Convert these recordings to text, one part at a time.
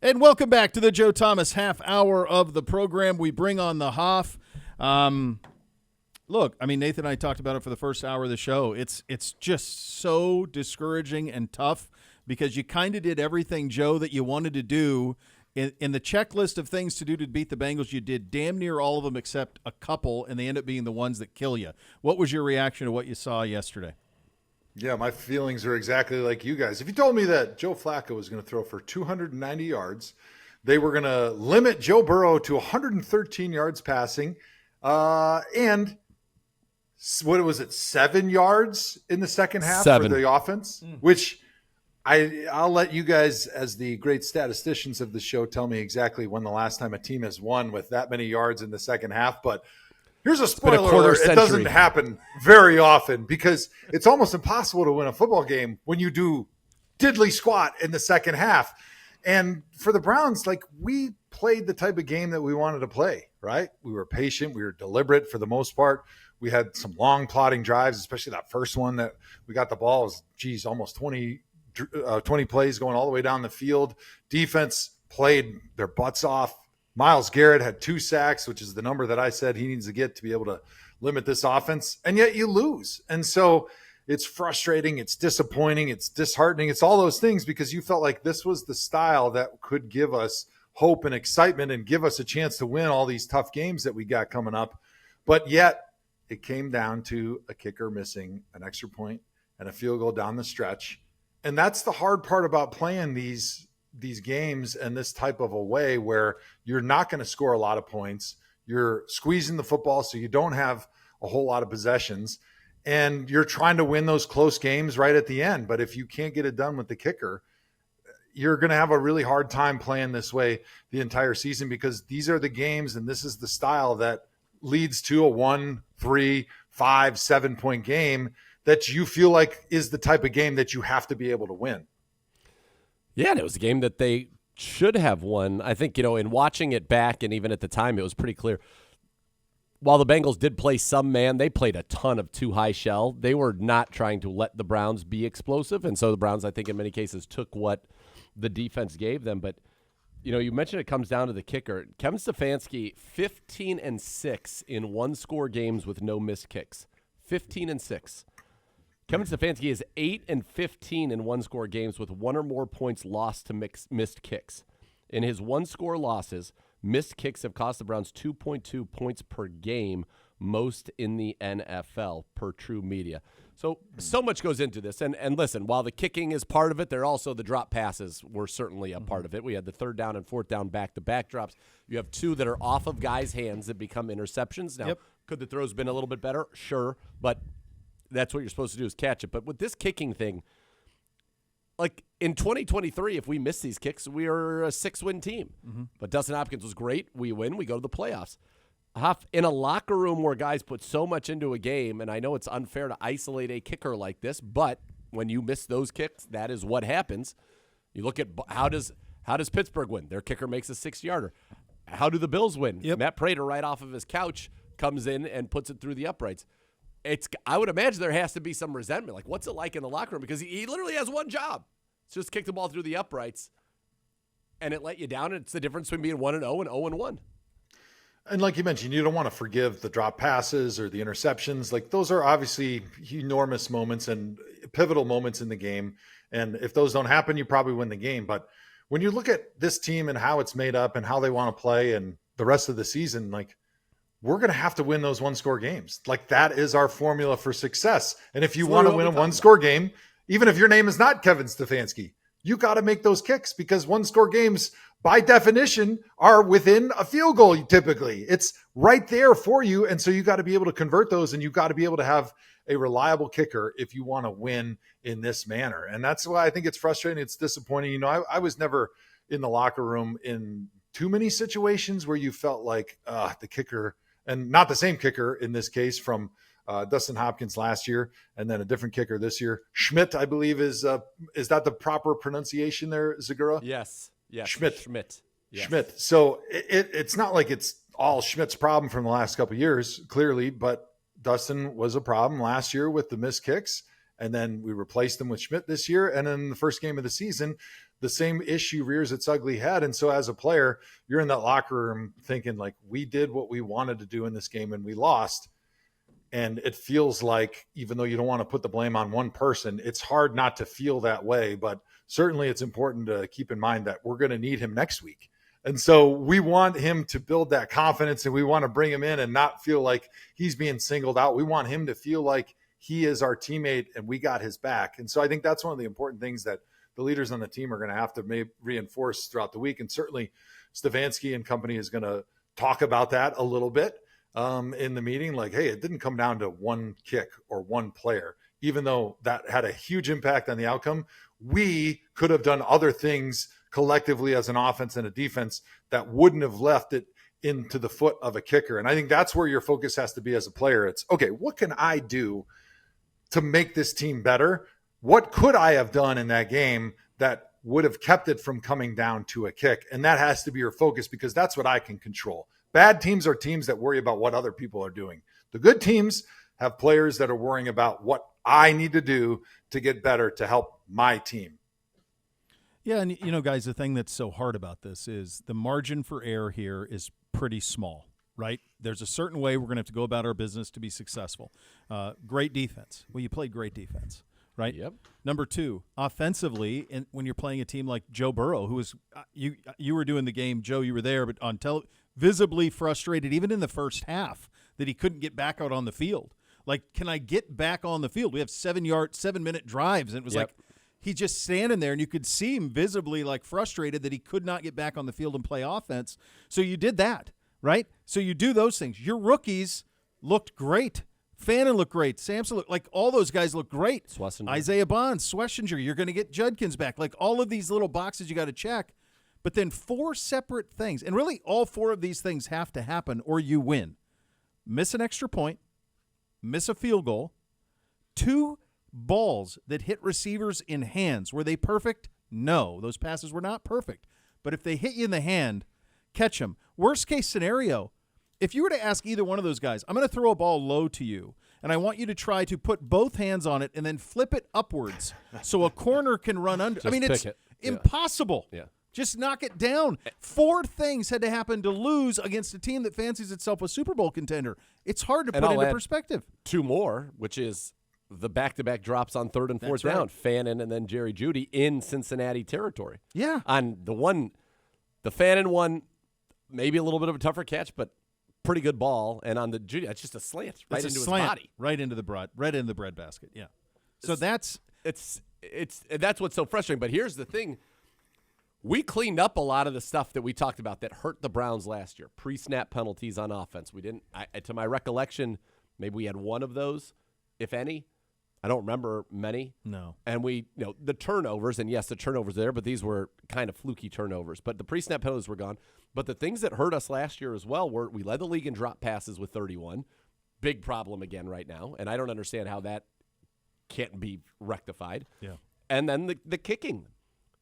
And welcome back to the Joe Thomas half hour of the program. We bring on the Hoff. Look, I mean, Nathan and I talked about it for the first hour of the show. It's just so discouraging and tough because you kind of did everything, Joe, that you wanted to do. In the checklist of things to do to beat the Bengals, you did damn near all of them except a couple, and they end up being the ones that kill you. What was your reaction to what you saw yesterday? Yeah, my feelings are exactly like you guys. If you told me that Joe Flacco was going to throw for 290 yards, they were going to limit Joe Burrow to 113 yards passing, and what was it, 7 yards in the second half for the offense, which I'll let you guys, as the great statisticians of the show, tell me exactly when the last time a team has won with that many yards in the second half, but here's a spoiler alert. It doesn't happen very often because it's almost impossible to win a football game when you do diddly squat in the second half. And for the Browns, like, we played the type of game that we wanted to play, right? We were patient. We were deliberate for the most part. We had some long plodding drives, especially that first one that we got the ball was, almost 20 plays going all the way down the field. Defense played their butts off. Myles Garrett had 2 sacks, which is the number that I said he needs to get to be able to limit this offense, and yet you lose. And so it's frustrating, it's disappointing, it's disheartening, it's all those things because you felt like this was the style that could give us hope and excitement and give us a chance to win all these tough games that we got coming up. But yet it came down to a kicker missing an extra point and a field goal down the stretch. And that's the hard part about playing these games and this type of a way where you're not going to score a lot of points. You're squeezing the football so you don't have a whole lot of possessions, and you're trying to win those close games right at the end. But if you can't get it done with the kicker, you're going to have a really hard time playing this way the entire season because these are the games and this is the style that leads to a 1, 3, 5, 7 point game that you feel like is the type of game that you have to be able to win. Yeah, and it was a game that they should have won. I think, in watching it back and even at the time, it was pretty clear. While the Bengals did play some man, they played a ton of too high shell. They were not trying to let the Browns be explosive, and so the Browns, I think, in many cases took what the defense gave them. But, you mentioned it comes down to the kicker. Kevin Stefanski, 15-6 in one-score games with no missed kicks. 15-6. Kevin Stefanski is 8-15 in one-score games with one or more points lost to missed kicks. In his one-score losses, missed kicks have cost the Browns 2.2 points per game, most in the NFL, per True Media. So much goes into this. And listen, while the kicking is part of it, there also the drop passes were certainly a part of it. We had the 3rd down and 4th down back-to-back drops. You have 2 that are off of guys' hands that become interceptions. Now, Could the throws been a little bit better? Sure, but that's what you're supposed to do is catch it. But with this kicking thing, like in 2023, if we miss these kicks, we are a 6-win team. Mm-hmm. But Dustin Hopkins was great. We win. We go to the playoffs. In a locker room where guys put so much into a game, and I know it's unfair to isolate a kicker like this, but when you miss those kicks, that is what happens. You look at how does Pittsburgh win? Their kicker makes a 6-yarder. How do the Bills win? Yep. Matt Prater, right off of his couch, comes in and puts it through the uprights. I would imagine there has to be some resentment. Like, what's it like in the locker room? Because he literally has one job. It's just kick the ball through the uprights, and it let you down. And it's the difference between being 1-0 and 0-1. And like you mentioned, you don't want to forgive the drop passes or the interceptions. Like, those are obviously enormous moments and pivotal moments in the game. And if those don't happen, you probably win the game. But when you look at this team and how it's made up and how they want to play and the rest of the season, like, we're going to have to win those one-score games. Like, that is our formula for success. And if you want to win a one-score game, even if your name is not Kevin Stefanski, you got to make those kicks because one-score games, by definition, are within a field goal typically. It's right there for you, and so you got to be able to convert those, and you got to be able to have a reliable kicker if you want to win in this manner. And that's why I think it's frustrating. It's disappointing. I was never in the locker room in too many situations where you felt like the kicker – and not the same kicker in this case from Dustin Hopkins last year, and then a different kicker this year. Schmidt, I believe, is that the proper pronunciation there, Zagura? Yes. Schmidt. Yes. Schmidt. So it's not like it's all Schmidt's problem from the last couple of years, clearly, but Dustin was a problem last year with the missed kicks, and then we replaced him with Schmidt this year. And in the first game of the season, the same issue rears its ugly head. And so as a player, you're in that locker room thinking like, we did what we wanted to do in this game and we lost. And it feels like, even though you don't want to put the blame on one person, it's hard not to feel that way. But certainly it's important to keep in mind that we're going to need him next week. And so we want him to build that confidence, and we want to bring him in and not feel like he's being singled out. We want him to feel like he is our teammate and we got his back. And so I think that's one of the important things that the leaders on the team are going to have to reinforce throughout the week. And certainly Stefanski and company is going to talk about that a little bit in the meeting. Like, hey, it didn't come down to one kick or one player, even though that had a huge impact on the outcome. We could have done other things collectively as an offense and a defense that wouldn't have left it into the foot of a kicker. And I think that's where your focus has to be as a player. It's, okay, what can I do to make this team better? What could I have done in that game that would have kept it from coming down to a kick? And that has to be your focus, because that's what I can control. Bad teams are teams that worry about what other people are doing. The good teams have players that are worrying about what I need to do to get better to help my team. Yeah, and guys, the thing that's so hard about this is the margin for error here is pretty small, right? There's a certain way we're going to have to go about our business to be successful. Great defense. Well, you played great defense, right? Yep. Number two, offensively, and when you're playing a team like Joe Burrow, who was you were doing the game, Joe, you were there, but visibly frustrated, even in the first half, that he couldn't get back out on the field. Like, can I get back on the field? We have 7-minute drives, and it was like, he's just standing there, and you could see him visibly like frustrated that he could not get back on the field and play offense. So you did that, right? So you do those things. Your rookies looked great. Fannin looked great. Sampson looked like all those guys look great. Swessinger. Isaiah Bonds, Swessinger. You're going to get Judkins back. Like all of these little boxes you got to check. But then 4 separate things, and really all 4 of these things have to happen or you win. Miss an extra point, miss a field goal, 2 balls that hit receivers in hands. Were they perfect? No. Those passes were not perfect. But if they hit you in the hand, catch them. Worst case scenario, if you were to ask either one of those guys, I'm going to throw a ball low to you, and I want you to try to put both hands on it and then flip it upwards so a corner can run under. Just it's impossible. Yeah. Just knock it down. 4 things had to happen to lose against a team that fancies itself a Super Bowl contender. It's hard to put into perspective. 2 more, which is the back-to-back drops on 3rd and 4th down, right. Fannin and then Jerry Jeudy in Cincinnati territory. Yeah. On the Fannin one, maybe a little bit of a tougher catch, but pretty good ball. And on the Jeudy, it's just a slant right into his body. Right into the bread basket, yeah. So that's what's so frustrating. But here's the thing. We cleaned up a lot of the stuff that we talked about that hurt the Browns last year. Pre-snap penalties on offense. We didn't, to my recollection, maybe we had 1 of those, if any. I don't remember many. No. And the turnovers, and yes, the turnovers there, but these were kind of fluky turnovers. But the pre-snap penalties were gone. But the things that hurt us last year as well were we led the league in drop passes with 31. Big problem again right now. And I don't understand how that can't be rectified. Yeah. And then the kicking.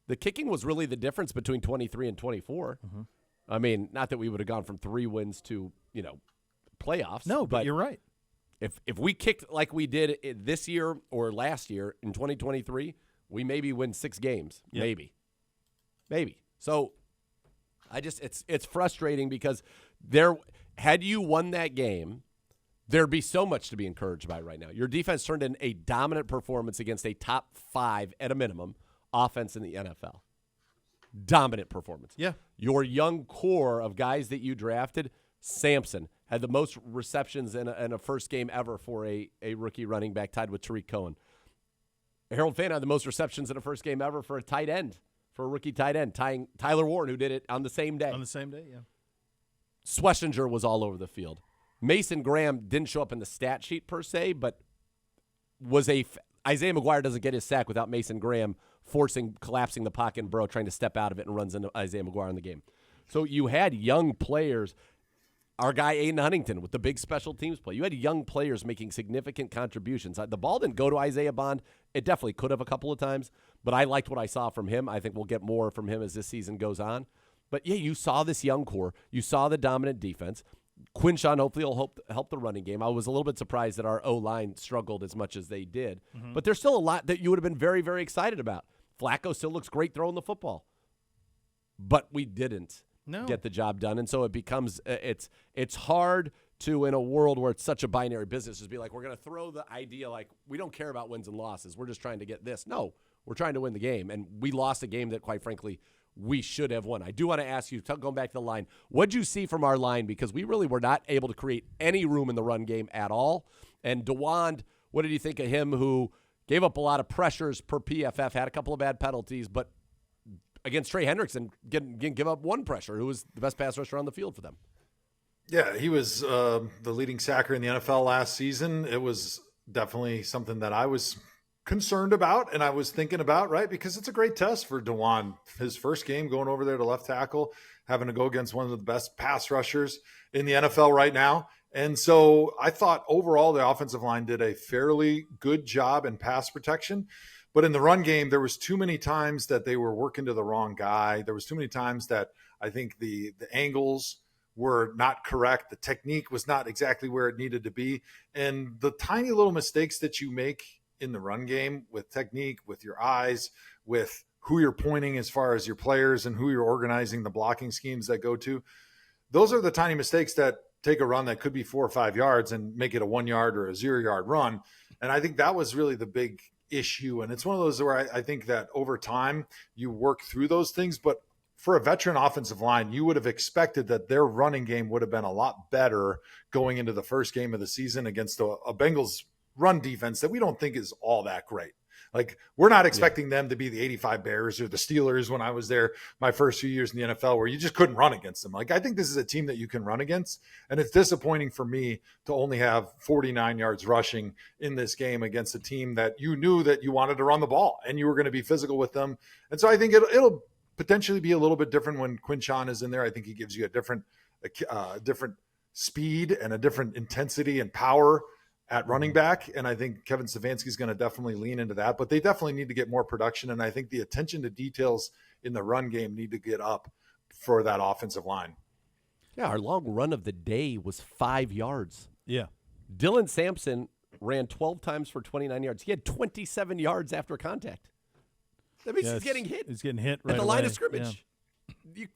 The kicking was really the difference between 23 and 24. Mm-hmm. I mean, not that we would have gone from 3 wins to, playoffs. No, but you're right. If we kicked like we did this year or last year in 2023, we maybe win 6 games. Yep. Maybe. So it's frustrating because had you won that game, there'd be so much to be encouraged by right now. Your defense turned in a dominant performance against a top 5 at a minimum offense in the NFL. Dominant performance. Yeah. Your young core of guys that you drafted, Sampson had the most receptions in a first game ever for a rookie running back, tied with Tariq Cohen. Harold Fannin had the most receptions in a first game ever for a tight end, for a rookie tight end, tying Tyler Warren, who did it on the same day. On the same day, yeah. Swessinger was all over the field. Mason Graham didn't show up in the stat sheet per se, but Isaiah McGuire doesn't get his sack without Mason Graham collapsing the pocket and Burrow trying to step out of it and runs into Isaiah McGuire in the game. So you had young players. Our guy Aiden Huntington with the big special teams play. You had young players making significant contributions. The ball didn't go to Isaiah Bond. It definitely could have a couple of times, but I liked what I saw from him. I think we'll get more from him as this season goes on. But, yeah, you saw this young core. You saw the dominant defense. Quinshawn hopefully will help the running game. I was a little bit surprised that our O-line struggled as much as they did. Mm-hmm. But there's still a lot that you would have been very, very excited about. Flacco still looks great throwing the football. But we didn't get the job done. And so it becomes it's hard to, in a world where it's such a binary business, just be like, we're going to throw the idea like we don't care about wins and losses. We're just trying to get this. No, we're trying to win the game. And we lost a game that, quite frankly, we should have won. I do want to ask you, going back to the line, what'd you see from our line? Because we really were not able to create any room in the run game at all. And DeWand, what did you think of him, who gave up a lot of pressures per PFF, had a couple of bad penalties, but against Trey Hendrickson, give up one pressure, who was the best pass rusher on the field for them? Yeah, he was the leading sacker in the NFL last season. It was definitely something that I was concerned about and I was thinking about, right? Because it's a great test for DeWand. His first game going over there to left tackle, having to go against one of the best pass rushers in the NFL right now. And so I thought overall the offensive line did a fairly good job in pass protection. But in the run game, there was too many times that they were working to the wrong guy. There was too many times that I think the angles were not correct. The technique was not exactly where it needed to be. And the tiny little mistakes that you make in the run game with technique, with your eyes, with who you're pointing as far as your players and who you're organizing the blocking schemes that go to, those are the tiny mistakes that take a run that could be 4 or 5 yards and make it a 1 yard or a 0 yard run. And I think that was really the big issue. And it's one of those where I think that over time you work through those things, but for a veteran offensive line, you would have expected that their running game would have been a lot better going into the first game of the season against a Bengals run defense that we don't think is all that great. Like, we're not expecting them to be the 85 Bears or the Steelers when I was there my first few years in the NFL, where you just couldn't run against them. Like, I think this is a team that you can run against. And it's disappointing for me to only have 49 yards rushing in this game against a team that you knew that you wanted to run the ball and you were going to be physical with them. And so I think it'll potentially be a little bit different when Quinshon is in there. I think he gives you a different speed and a different intensity and power at running back. And I think Kevin Stefanski is going to definitely lean into that, but they definitely need to get more production. And I think the attention to details in the run game need to get up for that offensive line. Yeah, our long run of the day was 5 yards. Yeah. Dylan Sampson ran 12 times for 29 yards. He had 27 yards after contact. That means he's getting hit. He's getting hit right at the away. line of scrimmage. Yeah.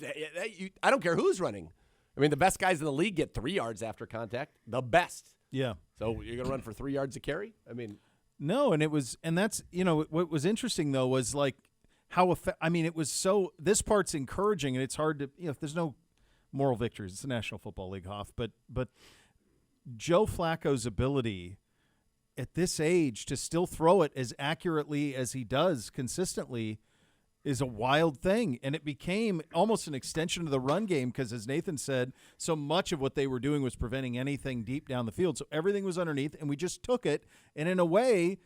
I don't care who's running. I mean, the best guys in the league get 3 yards after contact. The best. Yeah. So you're going to run for 3 yards a carry? I mean, no. And that's, what was interesting though was like how, it was so, this part's encouraging, and it's hard to, there's no moral victories. It's the National Football League, Hoff, but Joe Flacco's ability at this age to still throw it as accurately as he does consistently is a wild thing. And it became almost an extension of the run game because, as Nathan said, so much of what they were doing was preventing anything deep down the field. So everything was underneath, and we just took it. And in a way,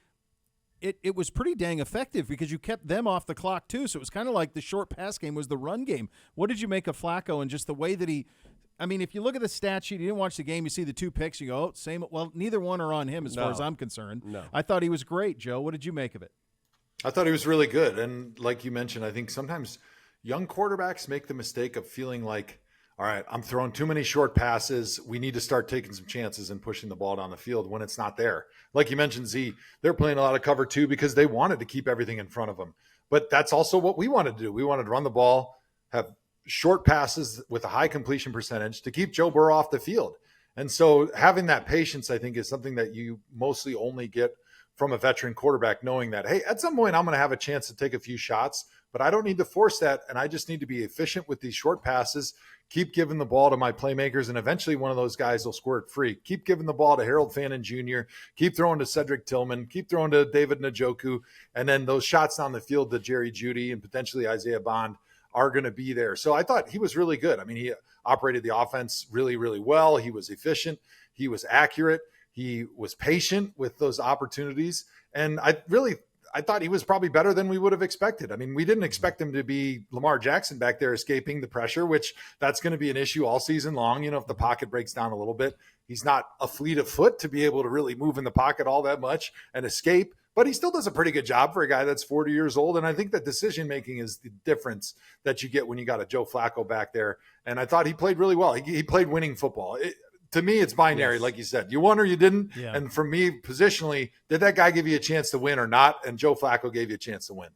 it was pretty dang effective because you kept them off the clock too. So it was kind of like the short pass game was the run game. What did you make of Flacco and just the way that he – if you look at the stat sheet, you didn't watch the game, you see the 2 picks, you go, oh, same. Well, neither one are on him as far as I'm concerned. No. I thought he was great, Joe. What did you make of it? I thought he was really good. And like you mentioned, I think sometimes young quarterbacks make the mistake of feeling like, all right, I'm throwing too many short passes. We need to start taking some chances and pushing the ball down the field when it's not there. Like you mentioned, Z, they're playing a lot of cover 2 because they wanted to keep everything in front of them. But that's also what we wanted to do. We wanted to run the ball, have short passes with a high completion percentage to keep Joe Burrow off the field. And so having that patience, I think, is something that you mostly only get from a veteran quarterback, knowing that, hey, at some point I'm going to have a chance to take a few shots, but I don't need to force that. And I just need to be efficient with these short passes, keep giving the ball to my playmakers, and eventually one of those guys will squirt free. Keep giving the ball to Harold Fannin Jr., keep throwing to Cedric Tillman, keep throwing to David Njoku, and then those shots down the field to Jerry Jeudy and potentially Isaiah Bond are going to be there. So I thought he was really good. He operated the offense really, really well. He was efficient. He was accurate. He was patient with those opportunities. And I thought he was probably better than we would have expected. We didn't expect him to be Lamar Jackson back there escaping the pressure, which that's going to be an issue all season long. If the pocket breaks down a little bit, he's not a fleet of foot to be able to really move in the pocket all that much and escape. But he still does a pretty good job for a guy that's 40 years old. And I think that decision-making is the difference that you get when you got a Joe Flacco back there. And I thought he played really well. He played winning football. To me, it's binary, like you said. You won or you didn't. Yeah. And for me, positionally, did that guy give you a chance to win or not? And Joe Flacco gave you a chance to win.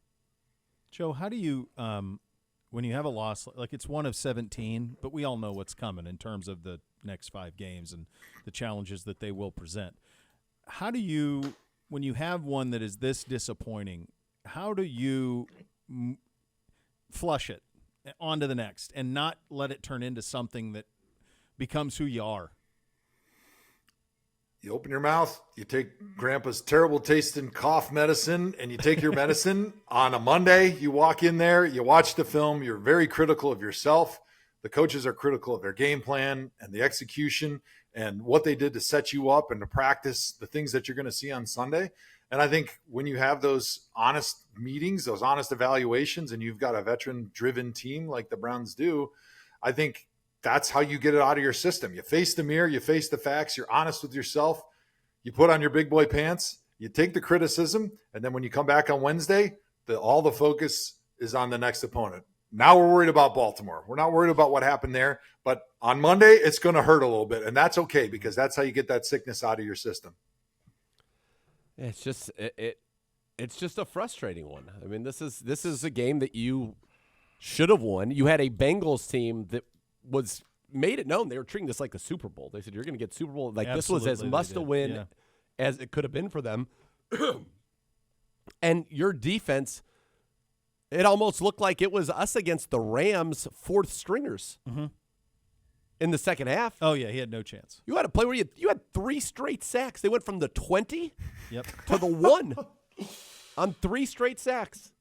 Joe, how do you when you have a loss, like it's one of 17, but we all know what's coming in terms of the next 5 games and the challenges that they will present. How do you, when you have one that is this disappointing, how do you flush it on to the next and not let it turn into something that becomes who you are? You open your mouth, you take grandpa's terrible tasting cough medicine, and you take your medicine. On a Monday, you walk in there, you watch the film, you're very critical of yourself. The coaches are critical of their game plan and the execution and what they did to set you up and to practice the things that you're going to see on Sunday. And I think when you have those honest meetings, those honest evaluations, and you've got a veteran-driven team like the Browns do, I think that's how you get it out of your system. You face the mirror, you face the facts, you're honest with yourself, you put on your big boy pants, you take the criticism, and then when you come back on Wednesday, all the focus is on the next opponent. Now we're worried about Baltimore. We're not worried about what happened there, but on Monday, it's going to hurt a little bit, and that's okay because that's how you get that sickness out of your system. It's just it's just a frustrating one. I mean, this is a game that you should have won. You had a Bengals team that was made it known they were treating this like a Super Bowl. They said you're going to get Super Bowl. Like Absolutely, this was as must a win as it could have been for them. And your defense, it almost looked like it was us against the Rams' fourth stringers in the second half. Oh yeah, he had no chance. You had a play where you had 3 straight sacks. They went from the 20 to the 1 on 3 straight sacks.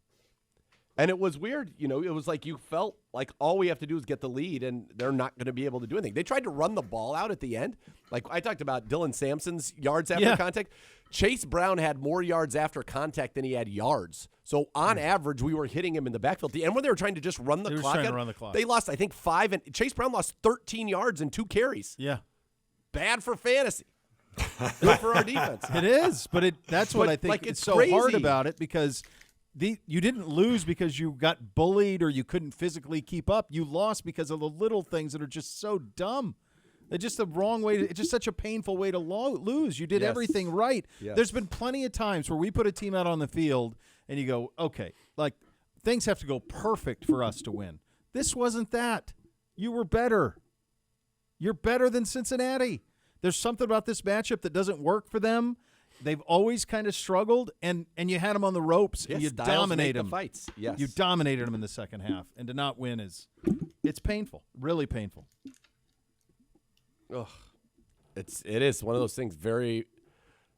And it was weird. You know, it was like you felt like all we have to do is get the lead, and they're not going to be able to do anything. They tried to run the ball out at the end. Like I talked about Dylan Sampson's yards after contact. Chase Brown had more yards after contact than he had yards. So on average, we were hitting him in the backfield. At the end, when they were trying to just run the clock, they lost, I think, 5. And Chase Brown lost 13 yards and 2 carries. Yeah. Bad for fantasy. Good for our defense. It is, but that's what I think like, it's so crazy. hard about it because you didn't lose because you got bullied or you couldn't physically keep up. You lost because of the little things that are just so dumb. They're just the wrong way. It's just such a painful way to lose. You did everything right. Yes. There's been plenty of times where we put a team out on the field and you go, okay, like things have to go perfect for us to win. This wasn't that. You were better. You're better than Cincinnati. There's something about this matchup that doesn't work for them. They've always kind of struggled, and you had them on the ropes, and you dominated them. Fights. Yes. You dominated them in the second half, and to not win it's painful, really painful. Ugh. It is one of those things very,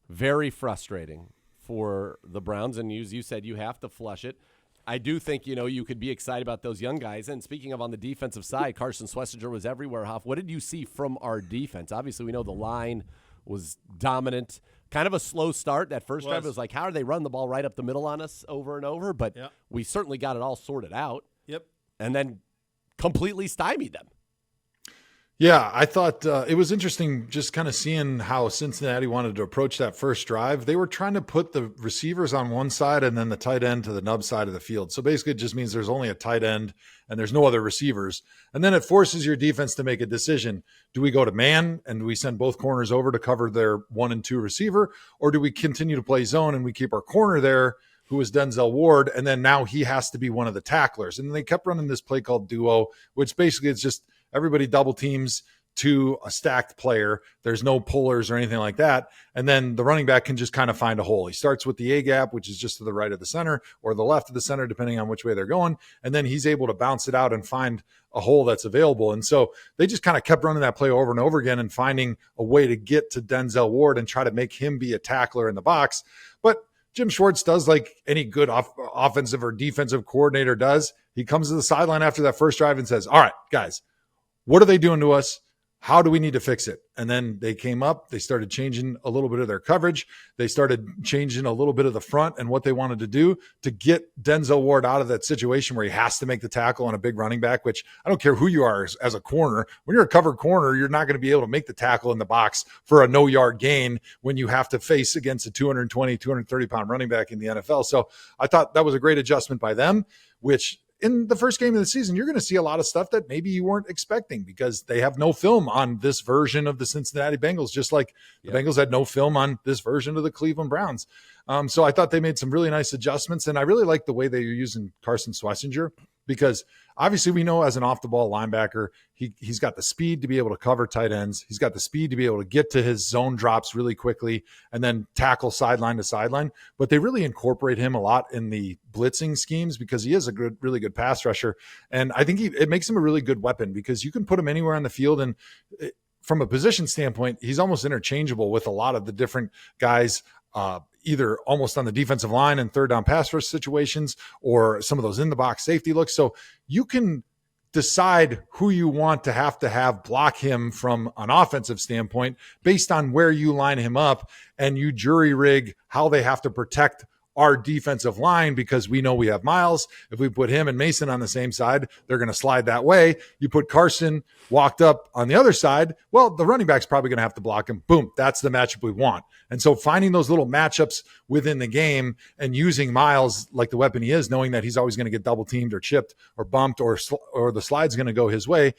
very frustrating for the Browns, and as you said, you have to flush it. I do think, you could be excited about those young guys. And speaking of on the defensive side, Carson Schlesinger was everywhere. Hoff, what did you see from our defense? Obviously, we know the line was dominant. Kind of a slow start. That first drive, it was like, how are they running the ball right up the middle on us over and over? But we certainly got it all sorted out. Yep. And then completely stymied them. Yeah, I thought it was interesting just kind of seeing how Cincinnati wanted to approach that first drive. They were trying to put the receivers on one side and then the tight end to the nub side of the field. So basically it just means there's only a tight end and there's no other receivers. And then it forces your defense to make a decision. Do we go to man and do we send both corners over to cover their 1 and 2 receiver? Or do we continue to play zone and we keep our corner there, who is Denzel Ward, and then now he has to be one of the tacklers? And they kept running this play called duo, which basically it's just everybody double teams to a stacked player. There's no pullers or anything like that. And then the running back can just kind of find a hole. He starts with the A gap, which is just to the right of the center or the left of the center, depending on which way they're going. And then he's able to bounce it out and find a hole that's available. And so they just kind of kept running that play over and over again and finding a way to get to Denzel Ward and try to make him be a tackler in the box. But Jim Schwartz does like any good offensive or defensive coordinator does. He comes to the sideline after that first drive and says, all right, guys, what are they doing to us? How do we need to fix it? And then they came up, they started changing a little bit of their coverage. They started changing a little bit of the front and what they wanted to do to get Denzel Ward out of that situation where he has to make the tackle on a big running back, which I don't care who you are as a corner. When you're a covered corner, you're not going to be able to make the tackle in the box for a no-yard gain when you have to face against a 220, 230-pound running back in the NFL. So I thought that was a great adjustment by them, which in the first game of the season, you're going to see a lot of stuff that maybe you weren't expecting because they have no film on this version of the Cincinnati Bengals, just like the Bengals had no film on this version of the Cleveland Browns. So I thought they made some really nice adjustments, and I really like the way they are using Carson Schlesinger because obviously we know as an off-the-ball linebacker, he's got the speed to be able to cover tight ends. He's got the speed to be able to get to his zone drops really quickly and then tackle sideline to sideline. But they really incorporate him a lot in the blitzing schemes because he is a really good pass rusher. And I think it makes him a really good weapon because you can put him anywhere on the field. And from a position standpoint, he's almost interchangeable with a lot of the different guys, either almost on the defensive line in third down pass rush situations or some of those in the box safety looks. So you can decide who you want to have block him from an offensive standpoint based on where you line him up, and you jury rig how they have to protect our defensive line because we know we have Miles. If we put him and Mason on the same side, they're going to slide that way. You put Carson walked up on the other side, well, the running back's probably going to have to block him. Boom, that's the matchup we want. And so finding those little matchups within the game and using Miles like the weapon he is, knowing that he's always going to get double teamed or chipped or bumped or the slide's going to go his way,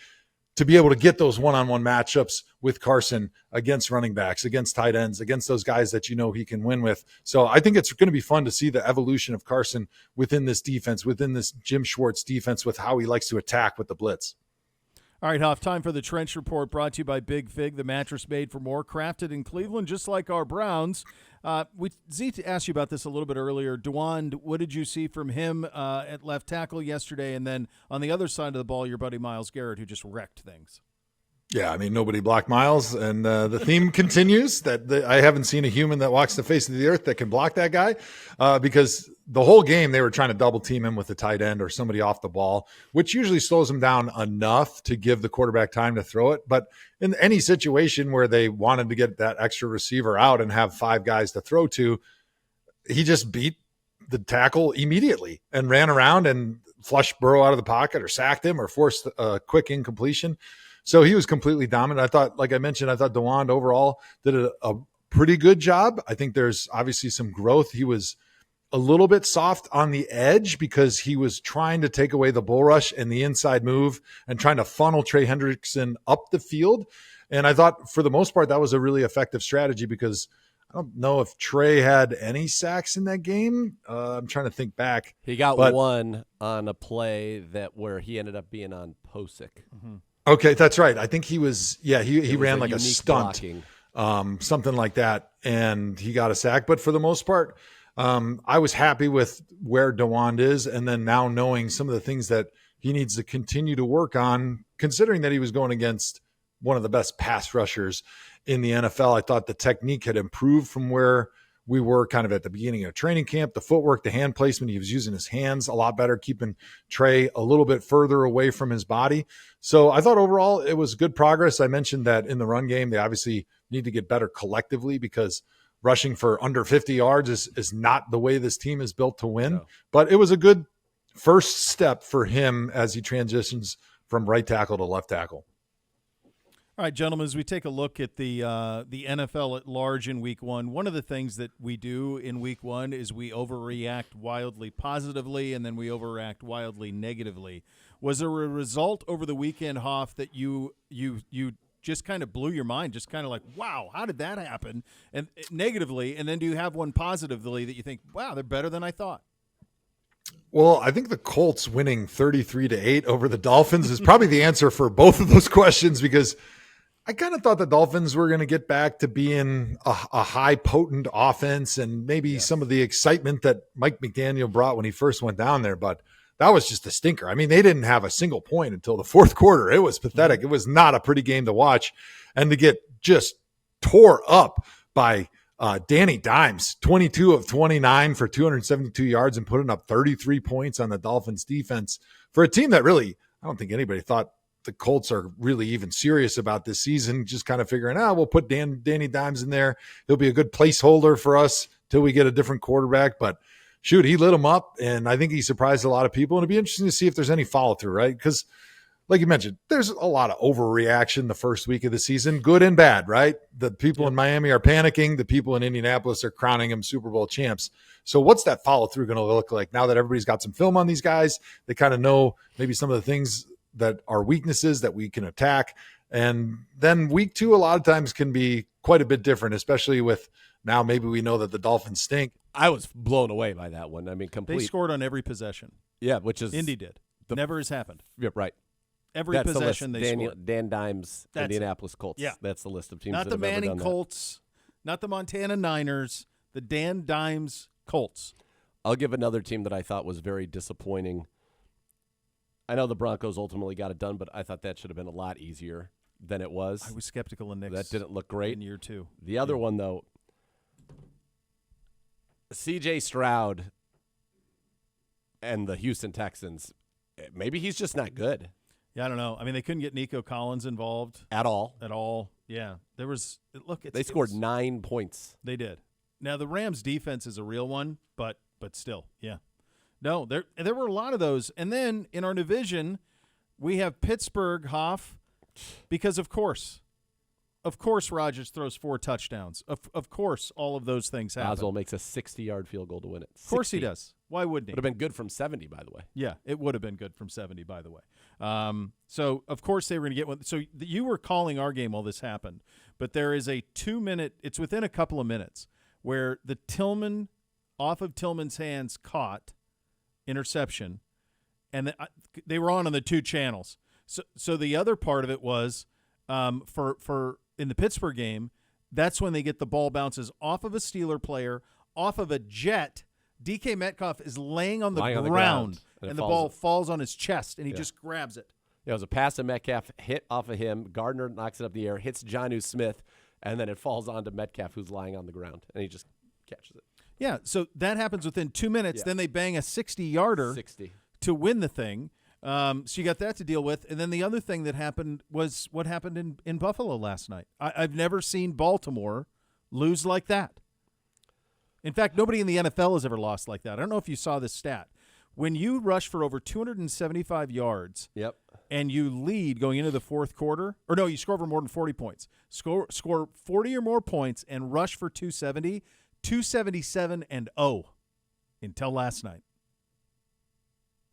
to be able to get those one-on-one matchups with Carson against running backs, against tight ends, against those guys that you know he can win with. So I think it's going to be fun to see the evolution of Carson within this defense, within this Jim Schwartz defense, with how he likes to attack with the blitz. All right, Huff, time for the Trench Report, brought to you by Big Fig, the mattress made for more, crafted in Cleveland, just like our Browns. Zeke asked you about this a little bit earlier. DeWand, what did you see from him at left tackle yesterday? And then on the other side of the ball, your buddy Myles Garrett, who just wrecked things. Yeah, I mean, nobody blocked Miles, and the theme continues that I haven't seen a human that walks the face of the earth that can block that guy because the whole game they were trying to double team him with a tight end or somebody off the ball, which usually slows him down enough to give the quarterback time to throw it. But in any situation where they wanted to get that extra receiver out and have 5 guys to throw to, he just beat the tackle immediately and ran around and flushed Burrow out of the pocket or sacked him or forced a quick incompletion. So he was completely dominant. I thought, like I mentioned, I thought DeWand overall did a pretty good job. I think there's obviously some growth. He was a little bit soft on the edge because he was trying to take away the bull rush and the inside move and trying to funnel Trey Hendrickson up the field. And I thought for the most part, that was a really effective strategy because I don't know if Trey had any sacks in that game. I'm trying to think back. He got one on a play where he ended up being on Posick. Mm-hmm. Okay, that's right. I think he was, he ran like a stunt, something like that, and he got a sack. But for the most part, I was happy with where DeWand is, and then now knowing some of the things that he needs to continue to work on, considering that he was going against one of the best pass rushers in the NFL. I thought the technique had improved from where we were kind of at the beginning of training camp. The footwork, the hand placement, he was using his hands a lot better, keeping Trey a little bit further away from his body. So I thought overall it was good progress. I mentioned that in the run game, they obviously need to get better collectively because rushing for under 50 yards is not the way this team is built to win. No. But it was a good first step for him as he transitions from right tackle to left tackle. All right, gentlemen, as we take a look at the NFL at large in Week 1, one of the things that we do in Week 1 is we overreact wildly positively and then we overreact wildly negatively. Was there a result over the weekend, Hoff, that you just kind of blew your mind, just kind of like, wow, how did that happen? And negatively, and then do you have one positively that you think, wow, they're better than I thought? Well, I think the Colts winning 33-8 over the Dolphins is probably the answer for both of those questions because I kind of thought the Dolphins were going to get back to being a high potent offense and maybe some of the excitement that Mike McDaniel brought when he first went down there. But that was just a stinker. I mean, they didn't have a single point until the fourth quarter. It was pathetic. It was not a pretty game to watch. And to get just tore up by Danny Dimes, 22 of 29 for 272 yards and putting up 33 points on the Dolphins defense for a team that really, I don't think anybody thought the Colts are really even serious about this season, just kind of figuring, we'll put Danny Dimes in there. He'll be a good placeholder for us till we get a different quarterback. But shoot, he lit him up, and I think he surprised a lot of people. And it'd be interesting to see if there's any follow-through, right? Because like you mentioned, there's a lot of overreaction the first week of the season, good and bad, right? The people in Miami are panicking. The people in Indianapolis are crowning them Super Bowl champs. So what's that follow through going to look like now that everybody's got some film on these guys? They kind of know maybe some of the things that are weaknesses that we can attack. And then week 2, a lot of times can be quite a bit different, especially with now maybe we know that the Dolphins stink. I was blown away by that one. I mean, They scored on every possession. Yeah, which is Indy did. Never has happened. Yeah, right. Every possession they scored. Dan Dimes, That's Indianapolis Colts. Yeah. That's the list of teams. Not that the have ever Manning done that. Colts, not the Montana Niners, the Dan Dimes Colts. I'll give another team that I thought was very disappointing. I know the Broncos ultimately got it done, but I thought that should have been a lot easier than it was. I was skeptical in Nick's That didn't look great. in year 2. The other one, though, C.J. Stroud and the Houston Texans, maybe he's just not good Yeah, I don't know. I mean, they couldn't get Nico Collins involved at all. Yeah, there was – look, They scored 9 points. They did. Now, the Rams' defense is a real one, but still, yeah. No, there were a lot of those. And then in our division, we have Pittsburgh, Hoff, because of course Rodgers throws 4 touchdowns. Of course all of those things happen. Oswald makes a 60-yard field goal to win it. Of course he does. Why wouldn't he? Would have been good from 70, by the way. Yeah, it would have been good from 70, by the way. So, of course, they were going to get one. So, you were calling our game while this happened, but there is a 2-minute – it's within a couple of minutes where the Tillman – off of Tillman's hands caught interception, and they were on the 2 channels. So the other part of it was for in the Pittsburgh game, that's when they get the ball bounces off of a Steeler player, off of a jet. DK Metcalf is laying on the ground, and the ball falls on his chest, and he just grabs it. Yeah, it was a pass to Metcalf, hit off of him. Gardner knocks it up in the air, hits Jonnu Smith, and then it falls onto Metcalf, who's lying on the ground, and he just catches it. Yeah, so that happens within 2 minutes. Yeah. Then they bang a 60-yarder to win the thing. So you got that to deal with. And then the other thing that happened was what happened in Buffalo last night. I've never seen Baltimore lose like that. In fact, nobody in the NFL has ever lost like that. I don't know if you saw this stat. When you rush for over 275 yards and you lead going into the fourth quarter, or no, you score for more than 40 points, score 40 or more points and rush for 270, 277-0 until last night.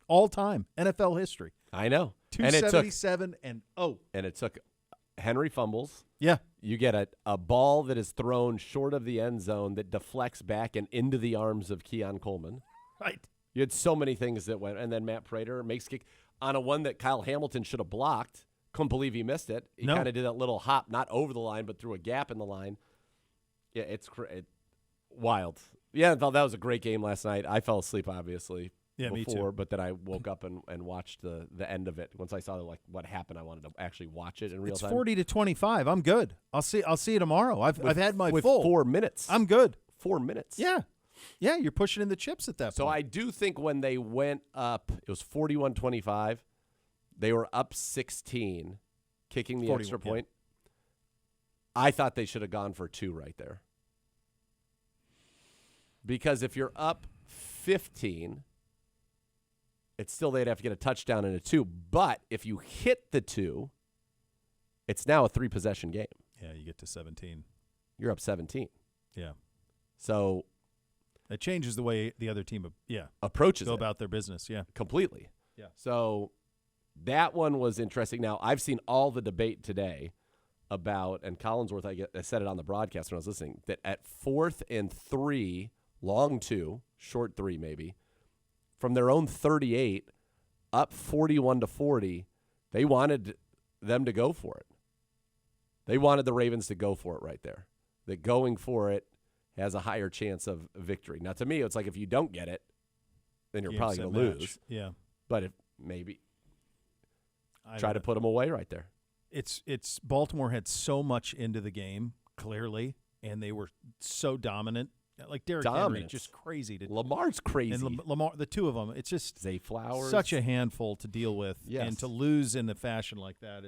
All time NFL history. I know. 277-0. And it took Henry fumbles. Yeah. You get a ball that is thrown short of the end zone that deflects back and into the arms of Keon Coleman. Right. You had so many things that went, and then Matt Prater makes kick on a one that Kyle Hamilton should have blocked. Couldn't believe he missed it. He kind of did that little hop, not over the line, but through a gap in the line. Yeah, it's wild. Yeah, I thought that was a great game last night. I fell asleep, obviously, before, me too. But then I woke up and watched the end of it. Once I saw what happened, I wanted to actually watch it in real time. It's 40-25. I'm good. I'll see you tomorrow. I've had my with full 4 minutes. I'm good. 4 minutes. Yeah. Yeah, you're pushing in the chips at that point. So I do think when they went up, it was 41-25. They were up 16, kicking the extra point. Yeah. I thought they should have gone for 2 right there. Because if you're up 15, it's still they'd have to get a touchdown and a 2. But if you hit the 2, it's now a 3-possession game. Yeah, you get to 17. You're up 17. Yeah. So it changes the way the other team approaches go about their business. Yeah, completely. Yeah. So that one was interesting. Now I've seen all the debate today about, and Collinsworth, I said it on the broadcast when I was listening, that at 4th and 3, long 2, short 3 maybe, from their own 38, up 41-40, they wanted them to go for it. They wanted the Ravens to go for it right there. That going for it has a higher chance of victory. Now, to me, it's like if you don't get it, then you're probably going to lose. Yeah. But if maybe try to put them away right there. It's Baltimore had so much into the game, clearly, and they were so dominant. Like Derrick Henry, just crazy. Lamar's crazy. And Lamar, the two of them, it's just Zay Flowers. Such a handful to deal with. Yes. And to lose in the fashion like that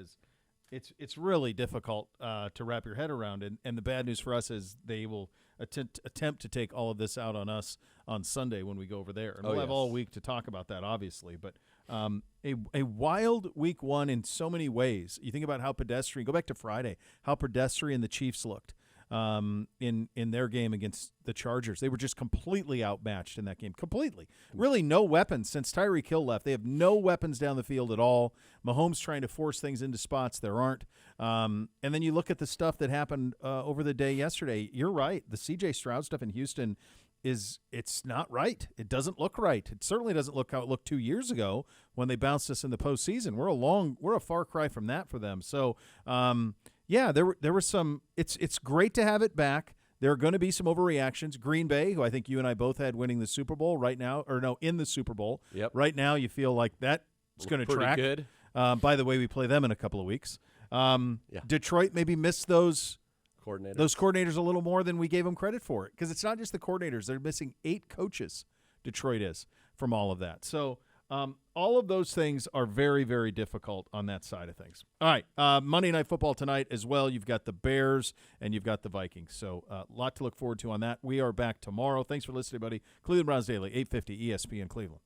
it's really difficult to wrap your head around. And the bad news for us is they will attempt to take all of this out on us on Sunday when we go over there. And we'll have all week to talk about that, obviously. But A wild week one in so many ways. You think about how pedestrian. Go back to Friday. How pedestrian the Chiefs looked in their game against the Chargers. They were just completely outmatched in that game. Completely. Really no weapons since Tyreek Hill left. They have no weapons down the field at all. Mahomes trying to force things into spots there aren't. And then you look at the stuff that happened over the day yesterday. You're right. The C.J. Stroud stuff in Houston it's not right. It doesn't look right. It certainly doesn't look how it looked 2 years ago when they bounced us in the postseason. We're a far cry from that for them. So, yeah, there were some. It's great to have it back. There are going to be some overreactions. Green Bay, who I think you and I both had winning the Super Bowl right now, or no, in the Super Bowl. Yep. Right now, you feel like that's going to track. Good. By the way, we play them in a couple of weeks. Detroit maybe missed those coordinators a little more than we gave them credit for it, because it's not just the coordinators. They're missing 8 coaches, Detroit is, from all of that. So all of those things are very, very difficult on that side of things. All right, Monday Night Football tonight as well. You've got the Bears and you've got the Vikings. So a lot to look forward to on that. We are back tomorrow. Thanks for listening, buddy. Cleveland Browns Daily, 850 ESPN Cleveland.